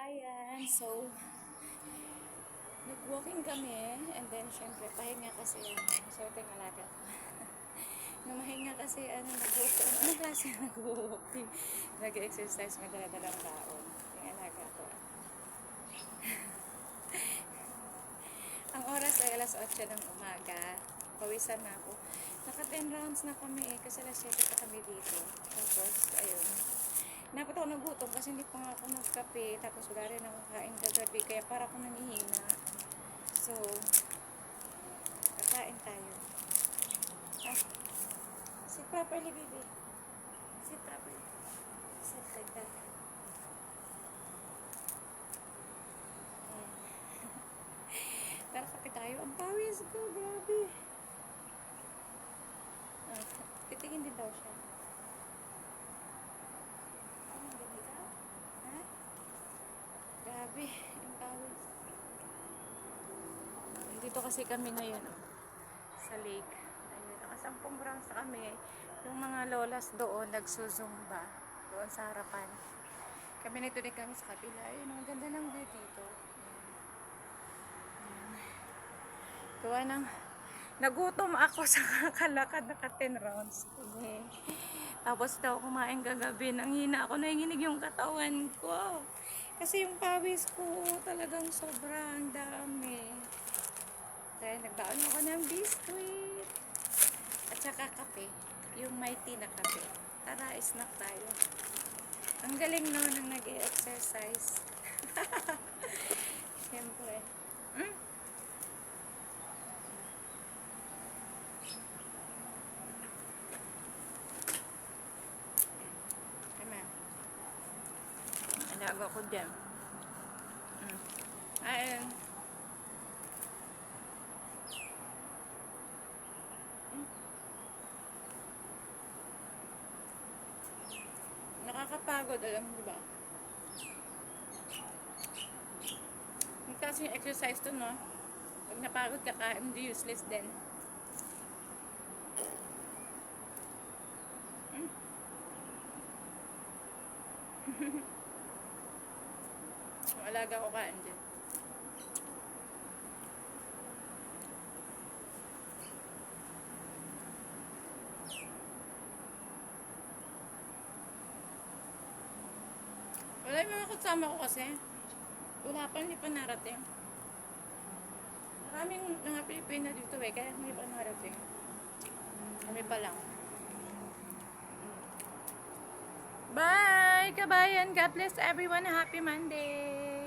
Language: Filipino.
kabayan. So, nag-walking kami and then syempre pahinga kasi so ito yung alaga ko. Nung mahinga kasi nag-walking. Ano klase nag-walking? Nag-exercise, may dala-dalang baon. Yung alaga ko. Ang oras ay alas 8 ng umaga. Pawisan na ako. Naka 10 rounds na kami kasi alas 7 pa kami dito. Tapos, ayun. Napot ako nagutom kasi hindi pa nga ako nagkape. Tapos wala rin akong kain kagabi. Kaya para ako nanghihina. So, kakain tayo. Ah, sit properly, baby. Sit properly. Sit like that. Tara, kape tayo. Ang pawis ko, grabe. Titingin din daw siya. Ang gabi ka? Ha? Grabe, ang pawis. Dito kasi kami ngayon, sa lake. Ayun, nakasampung rounds kami. Yung mga lolas doon, nagsusumba. Doon sa harapan. Kami nito din kami sa kabila. Ayun, ang ganda ng view dito. Gawa ng nagutom ako sa kakalakad na 10 rounds. Tapos daw kumain kagabi. Nanghina ako, nanginginig yung katawan ko. Kasi yung pawis ko talagang sobrang dami. Kaya nagbaon ako ng biscuit. At saka kape. Yung may tea na kape. Tara, snack tayo. Ang galing no nang nag-exercise. Siyempre. Alaga ko dyan. Ayun. Nakakapagod, alam mo ba? Kasi yung exercise to, no? Pag napagod ka ka, hindi useless din. Alaga ko kain din. Wala yung mga kasama ko kasi. Wala pa, hindi pa narating. Maraming mga Pilipina dito kaya hindi pa narating. Kami pa lang. Bye, kabayan. God bless everyone. Happy Monday.